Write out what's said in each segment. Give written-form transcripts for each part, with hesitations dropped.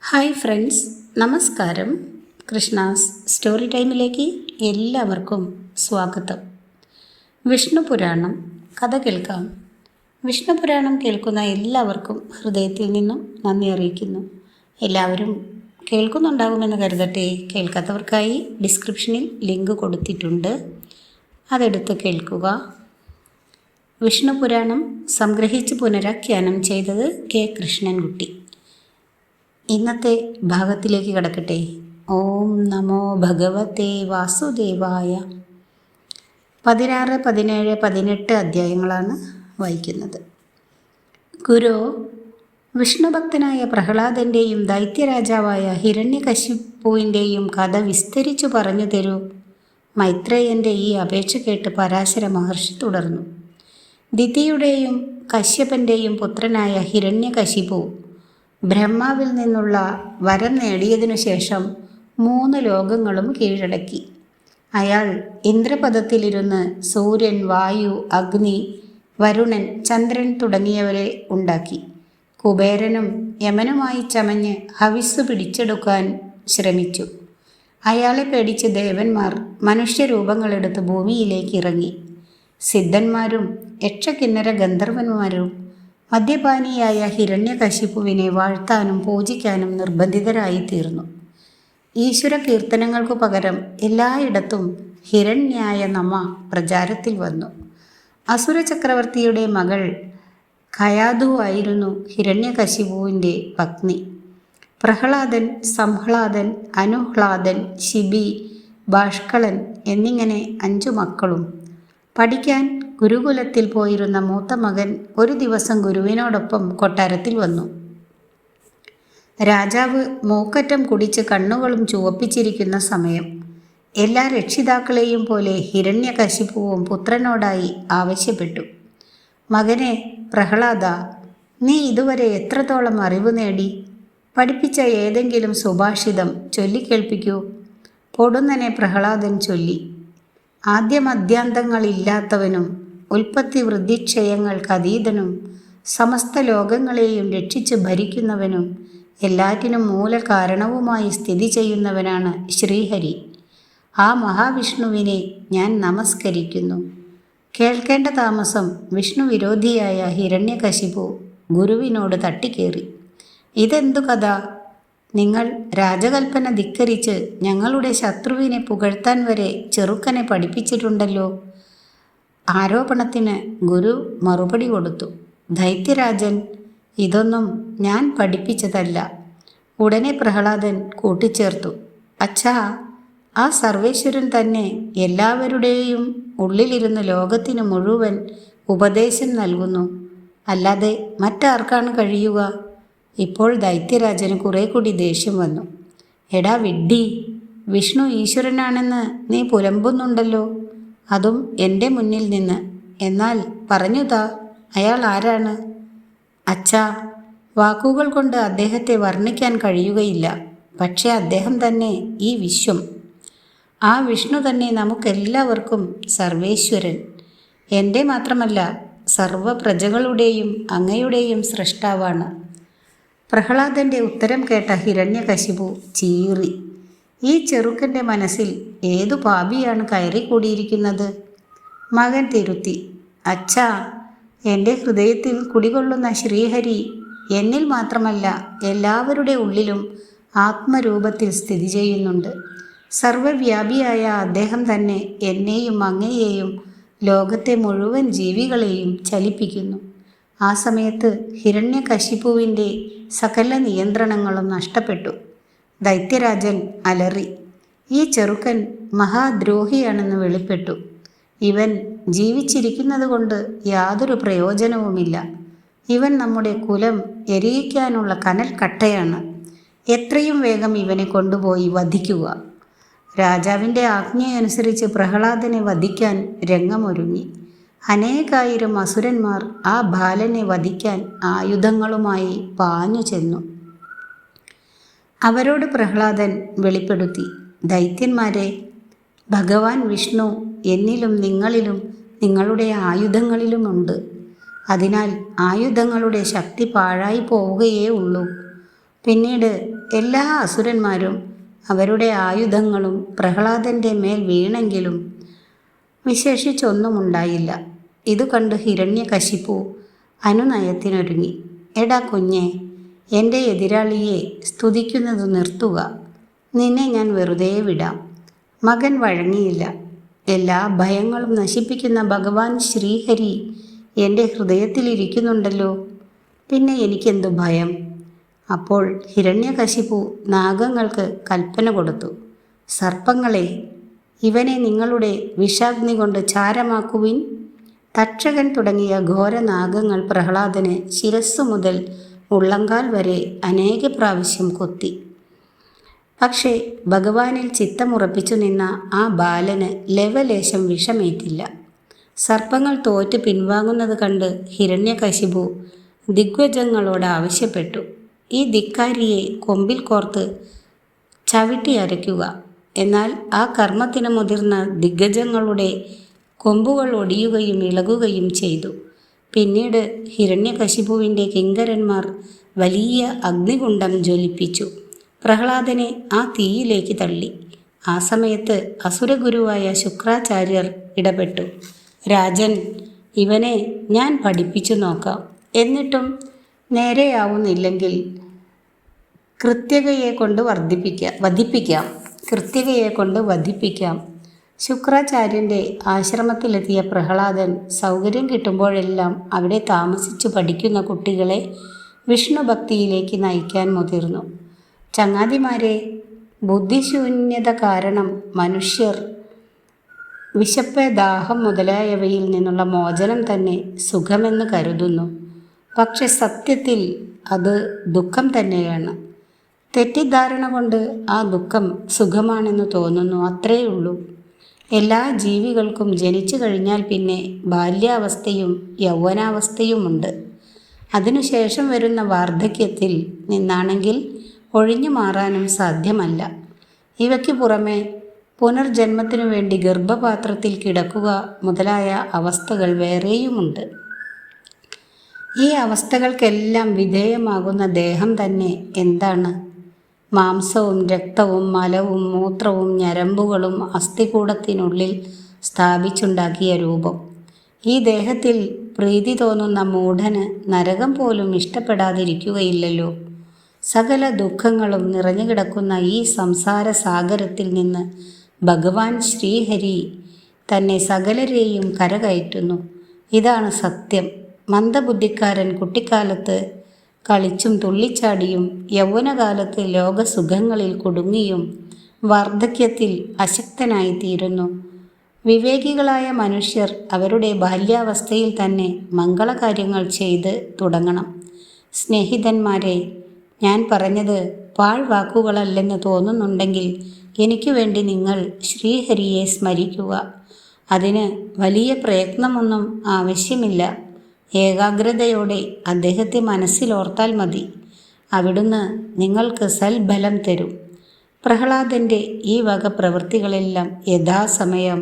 Hi friends, നമസ്കാരം. Krishna's story ടൈമിലേക്ക് എല്ലാവർക്കും സ്വാഗതം. വിഷ്ണു പുരാണം കഥ കേൾക്കാം. വിഷ്ണു പുരാണം കേൾക്കുന്ന എല്ലാവർക്കും ഹൃദയത്തിൽ നിന്നും നന്ദി അറിയിക്കുന്നു. എല്ലാവരും കേൾക്കുന്നുണ്ടാകുമെന്ന് കരുതട്ടെ. കേൾക്കാത്തവർക്കായി ഡിസ്ക്രിപ്ഷനിൽ ലിങ്ക് കൊടുത്തിട്ടുണ്ട്, അതെടുത്ത് കേൾക്കുക. വിഷ്ണു പുരാണം സംഗ്രഹിച്ച് പുനരാഖ്യാനം ചെയ്തത് കെ കൃഷ്ണൻകുട്ടി. ഇന്നത്തെ ഭാഗത്തിലേക്ക് കടക്കട്ടെ. ഓം നമോ ഭഗവതേ വാസുദേവായ. 16, 17, 18 അധ്യായങ്ങളാണ് വായിക്കുന്നത്. ഗുരു വിഷ്ണുഭക്തനായ പ്രഹ്ലാദൻ്റെയും ദൈത്യരാജാവായ ഹിരണ്യകശിപുവിൻ്റെയും കഥ വിസ്തരിച്ചു പറഞ്ഞു തരൂ. മൈത്രേയൻ്റെ ഈ അപേക്ഷ കേട്ട് പരാശര മഹർഷി തുടർന്നു. ദിതിയുടെയും കശ്യപൻ്റെയും പുത്രനായ ഹിരണ്യകശിപു ബ്രഹ്മാവിൽ നിന്നുള്ള വരം നേടിയതിനു ശേഷം 3 ലോകങ്ങളും കീഴടക്കി. അയാൾ ഇന്ദ്രപദത്തിലിരുന്ന് സൂര്യൻ, വായു, അഗ്നി, വരുണൻ, ചന്ദ്രൻ തുടങ്ങിയവരെ ഉണ്ടാക്കി. കുബേരനും യമനുമായി ചമഞ്ഞ് ഹവിസ്സു പിടിച്ചെടുക്കാൻ ശ്രമിച്ചു. അയാളെ പേടിച്ച് ദേവന്മാർ മനുഷ്യരൂപങ്ങളെടുത്ത് ഭൂമിയിലേക്ക് ഇറങ്ങി. സിദ്ധന്മാരും യക്ഷകിന്നര ഗന്ധർവന്മാരും മദ്യപാനിയായ ഹിരണ്യകശിപുവിനെ വാഴ്ത്താനും പൂജിക്കാനും നിർബന്ധിതരായിത്തീർന്നു. ഈശ്വര കീർത്തനങ്ങൾക്കു പകരം എല്ലായിടത്തും ഹിരണ്യായ നമ പ്രചാരത്തിൽ വന്നു. അസുര ചക്രവർത്തിയുടെ മകൾ ഖയാധു ആയിരുന്നു ഹിരണ്യകശിപുവിൻ്റെ പത്നി. പ്രഹ്ലാദൻ, സംഹ്ലാദൻ, അനുഹ്ലാദൻ, ശിബി, ബാഷ്കളൻ എന്നിങ്ങനെ 5 മക്കളും. പഠിക്കാൻ ഗുരുകുലത്തിൽ പോയിരുന്ന മൂത്ത മകൻ ഒരു ദിവസം ഗുരുവിനോടൊപ്പം കൊട്ടാരത്തിൽ വന്നു. രാജാവ് മൂക്കറ്റം കുടിച്ച് കണ്ണുകളും ചുവപ്പിച്ചിരിക്കുന്ന സമയം. എല്ലാ രക്ഷിതാക്കളെയും പോലെ ഹിരണ്യകശിപുവും പുത്രനോടായി ആവശ്യപ്പെട്ടു. മകനെ പ്രഹ്ലാദ, നീ ഇതുവരെ എത്രത്തോളം അറിവ് നേടി? പഠിപ്പിച്ച ഏതെങ്കിലും സുഭാഷിതം ചൊല്ലിക്കേൾപ്പിക്കൂ. പൊടുന്നനെ പ്രഹ്ലാദൻ ചൊല്ലി. ആദ്യമദ്യാന്തങ്ങളില്ലാത്തവനും ഉൽപ്പത്തി വൃദ്ധിക്ഷയങ്ങൾക്കതീതനും സമസ്ത ലോകങ്ങളെയും രക്ഷിച്ച് ഭരിക്കുന്നവനും എല്ലാറ്റിനും മൂലകാരണവുമായി സ്ഥിതി ചെയ്യുന്നവനാണ് ശ്രീഹരി. ആ മഹാവിഷ്ണുവിനെ ഞാൻ നമസ്കരിക്കുന്നു. കേൾക്കേണ്ട താമസം വിഷ്ണു വിരോധിയായ ഹിരണ്യകശിപു ഗുരുവിനോട് തട്ടിക്കേറി. ഇതെന്തു കഥ? നിങ്ങൾ രാജകൽപ്പന ധിക്കരിച്ച് ഞങ്ങളുടെ ശത്രുവിനെ പുകഴ്ത്താൻ വരെ ചെറുക്കനെ പഠിപ്പിച്ചിട്ടുണ്ടല്ലോ. ആരോപണത്തിന് ഗുരു മറുപടി കൊടുത്തു. ദൈത്യരാജൻ, ഇതൊന്നും ഞാൻ പഠിപ്പിച്ചതല്ല. ഉടനെ പ്രഹ്ലാദൻ കൂട്ടിച്ചേർത്തു. അച്ഛാ, ആ സർവേശ്വരൻ തന്നെ എല്ലാവരുടെയും ഉള്ളിലിരുന്ന് ലോകത്തിന് മുഴുവൻ ഉപദേശം നൽകുന്നു. അല്ലാതെ മറ്റാർക്കാണ് കഴിയുക? ഇപ്പോൾ ദൈത്യരാജന് കുറെ കൂടി ദേഷ്യം വന്നു. എടാ വിഡ്ഢി, വിഷ്ണു ഈശ്വരനാണെന്ന് നീ പുലമ്പുന്നുണ്ടല്ലോ, അതും എൻ്റെ മുന്നിൽ നിന്ന്. എന്നാൽ പറഞ്ഞുതാ, അയാൾ ആരാണ്? അച്ഛാ, വാക്കുകൾ കൊണ്ട് അദ്ദേഹത്തെ വർണ്ണിക്കാൻ കഴിയുകയില്ല. പക്ഷേ അദ്ദേഹം തന്നെ ഈ വിശ്വം. ആ വിഷ്ണു തന്നെ നമുക്കെല്ലാവർക്കും സർവേശ്വരൻ. എൻ്റെ മാത്രമല്ല, സർവ പ്രജകളുടെയും അങ്ങയുടെയും സൃഷ്ടാവാണ്. പ്രഹ്ലാദൻ്റെ ഉത്തരം കേട്ട ഹിരണ്യകശിപു ചീറി. ഈ ചെറുക്കൻ്റെ മനസ്സിൽ ഏതു പാപിയാണ് കയറിക്കൂടിയിരിക്കുന്നത്? മകൻ തിരുത്തി. അച്ഛാ, എൻ്റെ ഹൃദയത്തിൽ കുടികൊള്ളുന്ന ശ്രീഹരി എന്നിൽ മാത്രമല്ല എല്ലാവരുടെ ഉള്ളിലും ആത്മരൂപത്തിൽ സ്ഥിതി ചെയ്യുന്നുണ്ട്. സർവവ്യാപിയായ അദ്ദേഹം തന്നെ എന്നെയും അങ്ങയെയും ലോകത്തെ മുഴുവൻ ജീവികളെയും ചലിപ്പിക്കുന്നു. ആ സമയത്ത് ഹിരണ്യകശിപുവിൻ്റെ സകല നിയന്ത്രണങ്ങളും നഷ്ടപ്പെട്ടു. ദൈത്യരാജൻ അലറി. ഈ ചെറുക്കൻ മഹാദ്രോഹിയാണെന്ന് വെളിപ്പെട്ടു. ഇവൻ ജീവിച്ചിരിക്കുന്നത് കൊണ്ട് യാതൊരു പ്രയോജനവുമില്ല. ഇവൻ നമ്മുടെ കുലം എരിയിക്കാനുള്ള കനൽ കട്ടയാണ്. എത്രയും വേഗം ഇവനെ കൊണ്ടുപോയി വധിക്കുക. രാജാവിൻ്റെ ആജ്ഞയനുസരിച്ച് പ്രഹ്ലാദനെ വധിക്കാൻ രംഗമൊരുങ്ങി. അനേകായിരം അസുരന്മാർ ആ ബാലനെ വധിക്കാൻ ആയുധങ്ങളുമായി പാഞ്ഞു ചെന്നു. അവരോട് പ്രഹ്ലാദൻ വെളിപ്പെടുത്തി. ദൈത്യന്മാരെ, ഭഗവാൻ വിഷ്ണു എന്നിലും നിങ്ങളിലും നിങ്ങളുടെ ആയുധങ്ങളിലുമുണ്ട്. അതിനാൽ ആയുധങ്ങളുടെ ശക്തി പാഴായി പോവുകയേ ഉള്ളൂ. പിന്നീട് എല്ലാ അസുരന്മാരും അവരുടെ ആയുധങ്ങളും പ്രഹ്ലാദൻ്റെ മേൽ വീണെങ്കിലും വിശേഷിച്ചൊന്നുമുണ്ടായില്ല. ഇതു കണ്ട് ഹിരണ്യകശിപു അനുനയത്തിനൊരുങ്ങി. എടാ കുഞ്ഞെ, എൻ്റെ എതിരാളിയെ സ്തുതിക്കുന്നത് നിർത്തുക. നിന്നെ ഞാൻ വെറുതെ വിടാം. മകൻ വഴങ്ങിയില്ല. എല്ലാ ഭയങ്ങളും നശിപ്പിക്കുന്ന ഭഗവാൻ ശ്രീഹരി എൻ്റെ ഹൃദയത്തിലിരിക്കുന്നുണ്ടല്ലോ, പിന്നെ എനിക്കെന്തു ഭയം? അപ്പോൾ ഹിരണ്യകശിപു നാഗങ്ങൾക്ക് കൽപ്പന കൊടുത്തു. സർപ്പങ്ങളെ, ഇവനെ നിങ്ങളുടെ വിഷാഗ്നി കൊണ്ട് ചാരമാക്കുവിൻ. തക്ഷകൻ തുടങ്ങിയ ഘോരനാഗങ്ങൾ പ്രഹ്ലാദന് ശിരസ്സു മുതൽ ഉള്ളങ്കാൽ വരെ അനേക പ്രാവശ്യം കൊത്തി. പക്ഷേ ഭഗവാനിൽ ചിത്തമുറപ്പിച്ചു നിന്ന ആ ബാലന് ലവലേശം വിഷമേറ്റില്ല. സർപ്പങ്ങൾ തോറ്റ് പിൻവാങ്ങുന്നത് കണ്ട് ഹിരണ്യകശിപു ദിഗ്ഗജങ്ങളോട് ആവശ്യപ്പെട്ടു. ഈ ധിക്കാരിയെ കൊമ്പിൽ കോർത്ത് ചവിട്ടി അരയ്ക്കുക. എന്നാൽ ആ കർമ്മത്തിന് മുതിർന്ന ദിഗ്ഗജങ്ങളുടെ കൊമ്പുകൾ ഒടിയുകയും ഇളകുകയും ചെയ്തു. പിന്നീട് ഹിരണ്യകശിപുവിൻ്റെ കിങ്കരന്മാർ വലിയ അഗ്നികുണ്ഡം ജ്വലിപ്പിച്ചു പ്രഹ്ലാദനെ ആ തീയിലേക്ക് തള്ളി. ആ സമയത്ത് അസുരഗുരുവായ ശുക്രാചാര്യർ ഇടപെട്ടു. രാജൻ, ഇവനെ ഞാൻ പഠിപ്പിച്ചു നോക്കാം. എന്നിട്ടും നേരെയാവുന്നില്ലെങ്കിൽ കൃത്യകയെ കൊണ്ട് വധിപ്പിക്കാം. ശുക്രാചാര്യൻ്റെ ആശ്രമത്തിലെത്തിയ പ്രഹ്ലാദൻ സൗകര്യം കിട്ടുമ്പോഴെല്ലാം അവിടെ താമസിച്ചു പഠിക്കുന്ന കുട്ടികളെ വിഷ്ണുഭക്തിയിലേക്ക് നയിക്കാൻ മുതിർന്നു. ചങ്ങാതിമാരെ, ബുദ്ധിശൂന്യത കാരണം മനുഷ്യർ വിശപ്പ്, ദാഹം മുതലായവയിൽ നിന്നുള്ള മോചനം തന്നെ സുഖമെന്ന് കരുതുന്നു. പക്ഷെ സത്യത്തിൽ അത് ദുഃഖം തന്നെയാണ്. തെറ്റിദ്ധാരണ കൊണ്ട് ആ ദുഃഖം സുഖമാണെന്ന് തോന്നുന്നു, അത്രയുള്ളൂ. എല്ലാ ജീവികൾക്കും ജനിച്ചു കഴിഞ്ഞാൽ പിന്നെ ബാല്യാവസ്ഥയും യൗവനാവസ്ഥയുമുണ്ട്. അതിനുശേഷം വരുന്ന വാർദ്ധക്യത്തിൽ നിന്നാണെങ്കിൽ ഒഴിഞ്ഞു മാറാനും സാധ്യമല്ല. ഇവയ്ക്ക് പുറമെ പുനർജന്മത്തിനു വേണ്ടി ഗർഭപാത്രത്തിൽ കിടക്കുക മുതലായ അവസ്ഥകൾ വേറെയുമുണ്ട്. ഈ അവസ്ഥകൾക്കെല്ലാം വിധേയമാകുന്ന ദേഹം തന്നെ എന്താണ്? മാംസവും രക്തവും മലവും മൂത്രവും ഞരമ്പുകളും അസ്ഥികൂടത്തിനുള്ളിൽ സ്ഥാപിച്ചുണ്ടാക്കിയ രൂപം. ഈ ദേഹത്തിൽ പ്രീതി തോന്നുന്ന മൂഢന് നരകം പോലും ഇഷ്ടപ്പെടാതിരിക്കുകയില്ലല്ലോ. സകല ദുഃഖങ്ങളും നിറഞ്ഞുകിടക്കുന്ന ഈ സംസാര സാഗരത്തിൽ നിന്ന് ഭഗവാൻ ശ്രീഹരി തന്നെ സകലരെയും കരകയറ്റുന്നു. ഇതാണ് സത്യം. മന്ദബുദ്ധിക്കാരൻ കുട്ടിക്കാലത്ത് കളിച്ചും തുള്ളിച്ചാടിയും യൗവനകാലത്ത് ലോകസുഖങ്ങളിൽ കുടുങ്ങിയും വാർദ്ധക്യത്തിൽ അശക്തനായിത്തീരുന്നു. വിവേകികളായ മനുഷ്യർ അവരുടെ ബാല്യാവസ്ഥയിൽ തന്നെ മംഗളകാര്യങ്ങൾ ചെയ്ത് തുടങ്ങണം. സ്നേഹിതന്മാരെ, ഞാൻ പറഞ്ഞത് പാഴ്വാക്കുകളല്ലെന്ന് തോന്നുന്നുണ്ടെങ്കിൽ എനിക്ക് വേണ്ടി നിങ്ങൾ ശ്രീഹരിയെ സ്മരിക്കുക. അതിന് വലിയ പ്രയത്നമൊന്നും ആവശ്യമില്ല. ഏകാഗ്രതയോടെ അദ്ദേഹത്തെ മനസ്സിലോർത്താൽ മതി. അവിടുന്ന് നിങ്ങൾക്ക് സൽബലം തരും. പ്രഹ്ലാദൻ്റെ ഈ വക പ്രവൃത്തികളെല്ലാം യഥാസമയം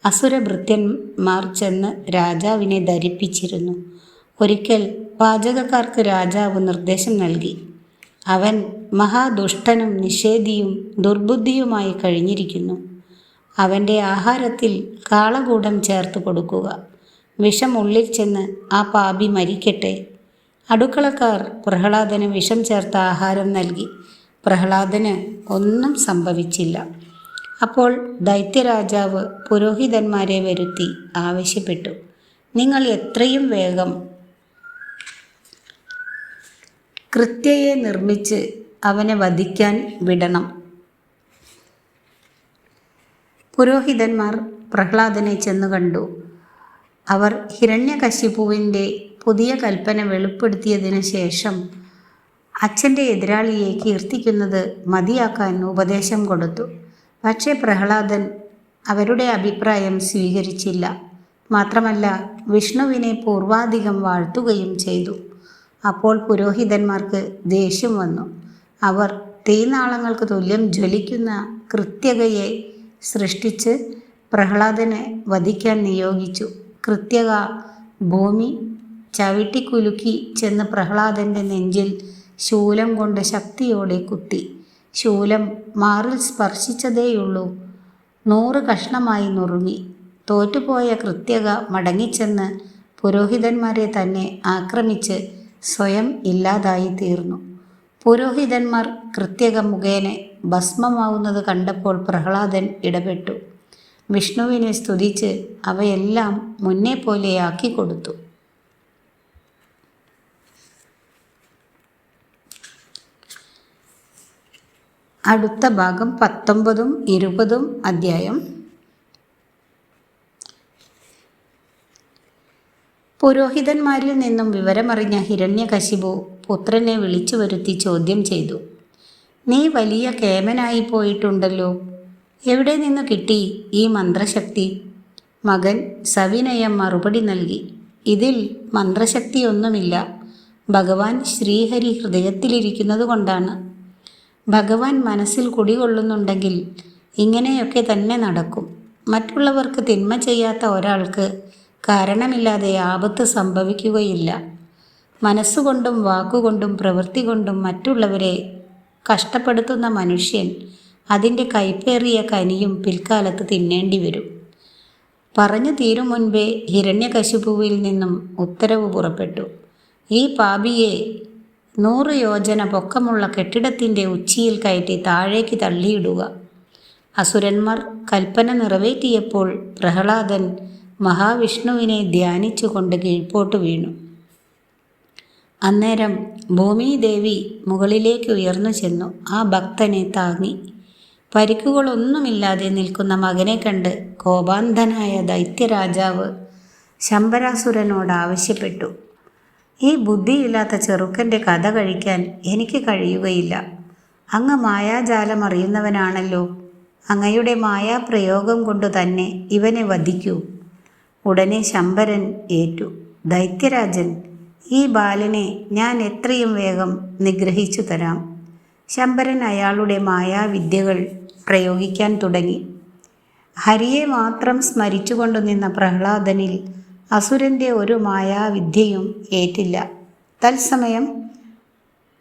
അസുരഭൃത്യന്മാർ ചെന്ന് രാജാവിനെ ധരിപ്പിച്ചിരുന്നു. ഒരിക്കൽ പാചകക്കാർക്ക് രാജാവ് നിർദ്ദേശം നൽകി. അവൻ മഹാദുഷ്ടനും നിഷേധിയും ദുർബുദ്ധിയുമായി കഴിഞ്ഞിരിക്കുന്നു. അവൻ്റെ ആഹാരത്തിൽ കാളകൂടം ചേർത്ത് കൊടുക്കുക. വിഷം ഉള്ളിൽ ചെന്ന് ആ പാപി മരിക്കട്ടെ. അടുക്കളക്കാർ പ്രഹ്ലാദന് വിഷം ചേർത്ത ആഹാരം നൽകി. പ്രഹ്ലാദന് ഒന്നും സംഭവിച്ചില്ല. അപ്പോൾ ദൈത്യരാജാവ് പുരോഹിതന്മാരെ വരുത്തി ആവശ്യപ്പെട്ടു, നിങ്ങൾ എത്രയും വേഗം കൃത്യയെ നിർമ്മിച്ച് അവനെ വധിക്കാൻ വിടണം. പുരോഹിതന്മാർ പ്രഹ്ലാദനെ ചെന്നു കണ്ടു. അവർ ഹിരണ്യകശിപുവിൻ്റെ പുതിയ കൽപ്പന വെളിപ്പെടുത്തിയതിനു ശേഷം അച്ഛൻ്റെ എതിരാളിയെ കീർത്തിക്കുന്നത് മതിയാക്കാൻ ഉപദേശം കൊടുത്തു. പക്ഷേ പ്രഹ്ലാദൻ അവരുടെ അഭിപ്രായം സ്വീകരിച്ചില്ല. മാത്രമല്ല വിഷ്ണുവിനെ പൂർവാധികം വാഴ്ത്തുകയും ചെയ്തു. അപ്പോൾ പുരോഹിതന്മാർക്ക് ദേഷ്യം വന്നു. അവർ തീനാളങ്ങൾക്ക് തുല്യം ജ്വലിക്കുന്ന കൃത്യകയെ സൃഷ്ടിച്ച് പ്രഹ്ലാദനെ വധിക്കാൻ നിയോഗിച്ചു. കൃത്യക ഭൂമി ചവിട്ടിക്കുലുക്കി ചെന്ന് പ്രഹ്ലാദൻ്റെ നെഞ്ചിൽ ശൂലം കൊണ്ട് ശക്തിയോടെ കുത്തി. ശൂലം മാറിൽ സ്പർശിച്ചതേയുള്ളൂ. 100 കഷ്ണമായി നുറുങ്ങി. തോറ്റുപോയ കൃത്യക മടങ്ങിച്ചെന്ന് പുരോഹിതന്മാരെ തന്നെ ആക്രമിച്ച് സ്വയം ഇല്ലാതായി തീർന്നു. പുരോഹിതന്മാർ കൃത്യക മുഖേന ഭസ്മമാവുന്നത് കണ്ടപ്പോൾ പ്രഹ്ലാദൻ ഇടപെട്ടു. വിഷ്ണുവിനെ സ്തുതിച്ച് അവയെല്ലാം മുന്നേ പോലെയാക്കി കൊടുത്തു. അടുത്ത ഭാഗം 19ഉം 20ഉം അധ്യായം. പുരോഹിതന്മാരിൽ നിന്നും വിവരമറിഞ്ഞ ഹിരണ്യകശിപു പുത്രനെ വിളിച്ചു വരുത്തി ചോദ്യം ചെയ്തു. നീ വലിയ കേമനായി പോയിട്ടുണ്ടല്ലോ. എവിടെ നിന്നു കിട്ടി ഈ മന്ത്രശക്തി? മകൻ സവിനയം മറുപടി നൽകി. ഇതിൽ മന്ത്രശക്തിയൊന്നുമില്ല. ഭഗവാൻ ശ്രീഹരി ഹൃദയത്തിലിരിക്കുന്നത് കൊണ്ടാണ്. ഭഗവാൻ മനസ്സിൽ കുടികൊള്ളുന്നുണ്ടെങ്കിൽ ഇങ്ങനെയൊക്കെ തന്നെ നടക്കും. മറ്റുള്ളവർക്ക് തിന്മ ചെയ്യാത്ത ഒരാൾക്ക് കാരണമില്ലാതെ ആപത്ത് സംഭവിക്കുകയില്ല. മനസ്സുകൊണ്ടും വാക്കുകൊണ്ടും പ്രവൃത്തി കൊണ്ടും മറ്റുള്ളവരെ കഷ്ടപ്പെടുത്തുന്ന മനുഷ്യൻ അതിൻ്റെ കൈപ്പേറിയ കനിയും പിൽക്കാലത്ത് തിന്നേണ്ടി വരും. പറഞ്ഞു തീരും മുൻപേ ഹിരണ്യകശിപുവിൽ നിന്നും ഉത്തരവ് പുറപ്പെട്ടു. ഈ പാപിയെ 100 യോജന പൊക്കമുള്ള കെട്ടിടത്തിൻ്റെ ഉച്ചിയിൽ കയറ്റി താഴേക്ക് തള്ളിയിടുക. അസുരന്മാർ കൽപ്പന നിറവേറ്റിയപ്പോൾ പ്രഹ്ലാദൻ മഹാവിഷ്ണുവിനെ ധ്യാനിച്ചുകൊണ്ട് കീഴ്പോട്ട് വീണു. അന്നേരം ഭൂമിദേവി മുകളിലേക്ക് ഉയർന്നു ചെന്നു ആ ഭക്തനെ താങ്ങി. പരിക്കുകളൊന്നുമില്ലാതെ നിൽക്കുന്ന മകനെ കണ്ട് കോപാന്ധനായ ദൈത്യരാജാവ് ശംബരാസുരനോട് ആവശ്യപ്പെട്ടു. ഈ ബുദ്ധിയില്ലാത്ത ചെറുക്കൻ്റെ കഥ കഴിക്കാൻ എനിക്ക് കഴിയുകയില്ല. അങ്ങ് മായാജാലം അറിയുന്നവനാണല്ലോ. അങ്ങയുടെ മായാപ്രയോഗം കൊണ്ടു തന്നെ ഇവനെ വധിക്കൂ. ഉടനെ ശംബരൻ ഏറ്റു. ദൈത്യരാജൻ, ഈ ബാലനെ ഞാൻ എത്രയും വേഗം നിഗ്രഹിച്ചു തരാം. ശംബരൻ അയാളുടെ മായാവിദ്യകൾ പ്രയോഗിക്കാൻ തുടങ്ങി. ഹരിയെ മാത്രം സ്മരിച്ചുകൊണ്ടു നിന്ന പ്രഹ്ലാദനിൽ അസുരൻ്റെ ഒരു മായാവിദ്യയും ഏറ്റില്ല. തത്സമയം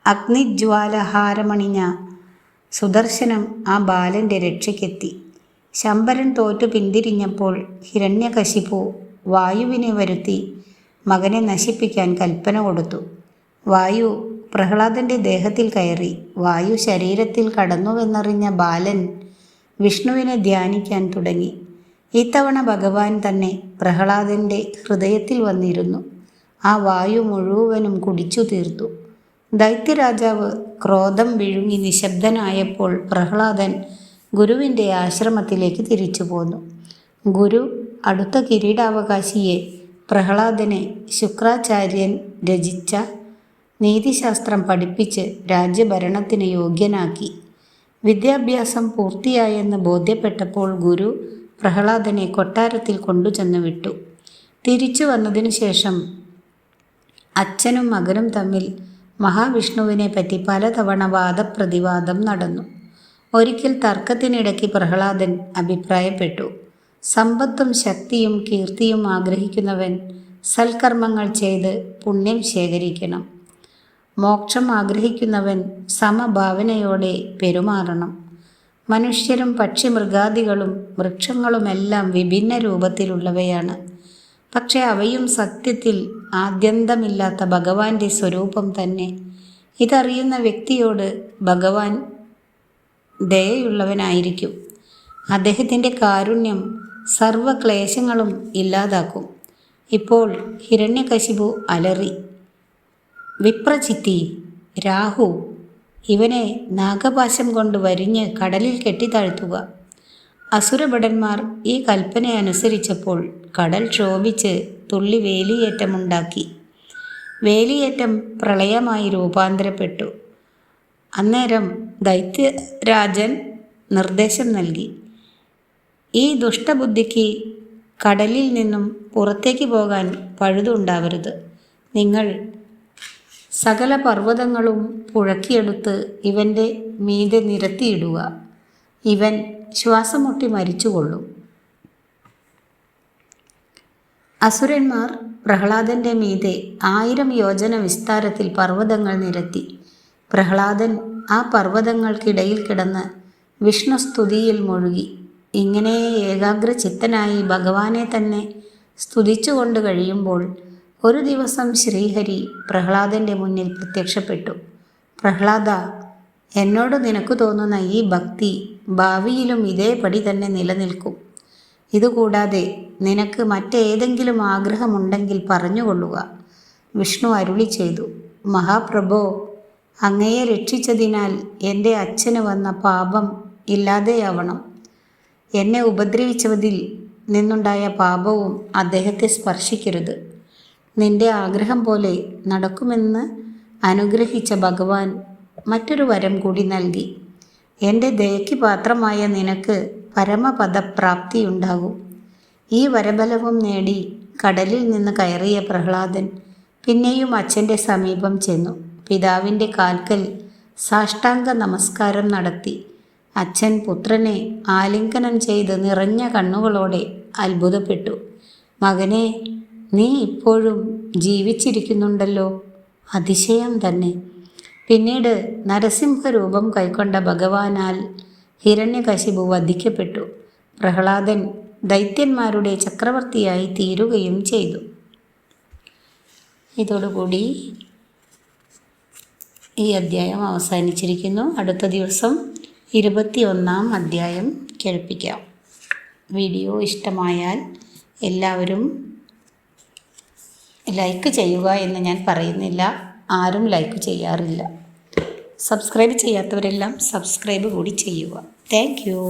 അഗ്നിജ്വാലഹാരമണിഞ്ഞ സുദർശനം ആ ബാലൻ്റെ രക്ഷയ്ക്കെത്തി. ശംബരൻ തോറ്റു പിന്തിരിഞ്ഞപ്പോൾ ഹിരണ്യകശിപു വായുവിനെ വരുത്തി മകനെ നശിപ്പിക്കാൻ കൽപ്പന കൊടുത്തു. വായു പ്രഹ്ലാദൻ്റെ ദേഹത്തിൽ കയറി. വായു ശരീരത്തിൽ കടന്നുവെന്നറിഞ്ഞ ബാലൻ വിഷ്ണുവിനെ ധ്യാനിക്കാൻ തുടങ്ങി. ഇത്തവണ ഭഗവാൻ തന്നെ പ്രഹ്ലാദൻ്റെ ഹൃദയത്തിൽ വന്നിരുന്നു. ആ വായു മുഴുവനും കുടിച്ചു തീർത്തു. ദൈത്യരാജാവ് ക്രോധം വിഴുങ്ങി നിശബ്ദനായപ്പോൾ പ്രഹ്ലാദൻ ഗുരുവിൻ്റെ ആശ്രമത്തിലേക്ക് തിരിച്ചു പോന്നു. ഗുരു അടുത്ത കിരീടാവകാശിയെ പ്രഹ്ലാദനെ ശുക്രാചാര്യൻ രചിച്ച നീതിശാസ്ത്രം പഠിപ്പിച്ച് രാജ്യഭരണത്തിന് യോഗ്യനാക്കി. വിദ്യാഭ്യാസം പൂർത്തിയായെന്ന് ബോധ്യപ്പെട്ടപ്പോൾ ഗുരു പ്രഹ്ലാദനെ കൊട്ടാരത്തിൽ കൊണ്ടുചെന്ന് വിട്ടു. തിരിച്ചു വന്നതിനു ശേഷം അച്ഛനും മകനും തമ്മിൽ മഹാവിഷ്ണുവിനെ പറ്റി പലതവണ വാദപ്രതിവാദം നടന്നു. ഒരിക്കൽ തർക്കത്തിനിടയ്ക്ക് പ്രഹ്ലാദൻ അഭിപ്രായപ്പെട്ടു. സമ്പത്തും ശക്തിയും കീർത്തിയും ആഗ്രഹിക്കുന്നവൻ സൽക്കർമ്മങ്ങൾ ചെയ്ത് പുണ്യം ശേഖരിക്കണം. മോക്ഷം ആഗ്രഹിക്കുന്നവൻ സമഭാവനയോടെ പെരുമാറണം. മനുഷ്യരും പക്ഷിമൃഗാദികളും വൃക്ഷങ്ങളുമെല്ലാം വിഭിന്ന രൂപത്തിലുള്ളവയാണ്. പക്ഷെ അവയും സത്യത്തിൽ ആദ്യന്തമില്ലാത്ത ഭഗവാന്റെ സ്വരൂപം തന്നെ. ഇതറിയുന്ന വ്യക്തിയോട് ഭഗവാൻ ദയയുള്ളവനായിരിക്കും. അദ്ദേഹത്തിൻ്റെ കാരുണ്യം സർവക്ലേശങ്ങളും ഇല്ലാതാക്കും. ഇപ്പോൾ ഹിരണ്യകശിപു അലറി, വിപ്രചിത്തി, രാഹു, ഇവനെ നാഗപാശം കൊണ്ട് വരിഞ്ഞ് കടലിൽ കെട്ടിത്താഴ്ത്തുക. അസുരഭടന്മാർ ഈ കൽപ്പന അനുസരിച്ചപ്പോൾ കടൽ ക്ഷോഭിച്ച് തുള്ളി വേലിയേറ്റമുണ്ടാക്കി. വേലിയേറ്റം പ്രളയമായി രൂപാന്തരപ്പെട്ടു. അന്നേരം ദൈത്യരാജൻ നിർദ്ദേശം നൽകി, ഈ ദുഷ്ടബുദ്ധിക്ക് കടലിൽ നിന്നും പുറത്തേക്ക് പോകാൻ പഴുതുണ്ടാവരുത്. നിങ്ങൾ സകല പർവ്വതങ്ങളും പുഴക്കിയെടുത്ത് ഇവൻ്റെ മീതെ നിരത്തിയിടുക. ഇവൻ ശ്വാസം മുട്ടി മരിച്ചുകൊള്ളും. അസുരന്മാർ പ്രഹ്ലാദൻ്റെ മീതെ 1000 യോജന വിസ്താരത്തിൽ പർവ്വതങ്ങൾ നിരത്തി. പ്രഹ്ലാദൻ ആ പർവ്വതങ്ങൾക്കിടയിൽ കിടന്ന് വിഷ്ണുസ്തുതിയിൽ മുഴുകി. ഇങ്ങനെ ഏകാഗ്രചിത്തനായി ഭഗവാനെ തന്നെ സ്തുതിച്ചുകൊണ്ട് കഴിയുമ്പോൾ ഒരു ദിവസം ശ്രീഹരി പ്രഹ്ലാദൻ്റെ മുന്നിൽ പ്രത്യക്ഷപ്പെട്ടു. പ്രഹ്ലാദ, എന്നോട് നിനക്ക് തോന്നുന്ന ഈ ഭക്തി ഭാവിയിലും ഇതേപടി തന്നെ നിലനിൽക്കും. ഇതുകൂടാതെ നിനക്ക് മറ്റേതെങ്കിലും ആഗ്രഹമുണ്ടെങ്കിൽ പറഞ്ഞുകൊള്ളുക. വിഷ്ണു അരുളി ചെയ്തു. മഹാപ്രഭോ, അങ്ങയെ രക്ഷിച്ചതിനാൽ എൻ്റെ അച്ഛന് വന്ന പാപം ഇല്ലാതെയാവണം. എന്നെ ഉപദ്രവിച്ചതിൽ നിന്നുണ്ടായ പാപവും അദ്ദേഹത്തെ സ്പർശിക്കരുത്. നിന്റെ ആഗ്രഹം പോലെ നടക്കുമെന്ന് അനുഗ്രഹിച്ച ഭഗവാൻ മറ്റൊരു വരം കൂടി നൽകി. എൻ്റെ ദയയ്ക്ക് പാത്രമായ നിനക്ക് പരമപദപ്രാപ്തിയുണ്ടാകും. ഈ വരബലവും നേടി കടലിൽ നിന്ന് കയറിയ പ്രഹ്ലാദൻ പിന്നെയും അച്ഛൻ്റെ സമീപം ചെന്നു. പിതാവിൻ്റെ കാൽക്കൽ സാഷ്ടാംഗ നമസ്കാരം നടത്തി. അച്ഛൻ പുത്രനെ ആലിംഗനം ചെയ്ത് നിറഞ്ഞ കണ്ണുകളോടെ അത്ഭുതപ്പെട്ടു. മകനെ, നീ ഇപ്പോഴും ജീവിച്ചിരിക്കുന്നുണ്ടല്ലോ, അതിശയം തന്നെ. പിന്നീട് നരസിംഹരൂപം കൈക്കൊണ്ട ഭഗവാനാൽ ഹിരണ്യകശിപു വധിക്കപ്പെട്ടു. പ്രഹ്ലാദൻ ദൈത്യന്മാരുടെ ചക്രവർത്തിയായി തീരുകയും ചെയ്തു. ഇതോടുകൂടി ഈ അധ്യായം അവസാനിച്ചിരിക്കുന്നു. അടുത്ത ദിവസം 21-ാം അധ്യായം കേൾപ്പിക്കാം. വീഡിയോ ഇഷ്ടമായാൽ എല്ലാവരും ലൈക്ക് ചെയ്യുക എന്ന് ഞാൻ പറയുന്നില്ല. ആരും ലൈക്ക് ചെയ്യാറില്ല. സബ്സ്ക്രൈബ് ചെയ്യാത്തവരെല്ലാം സബ്സ്ക്രൈബ് കൂടി ചെയ്യുക. Thank you.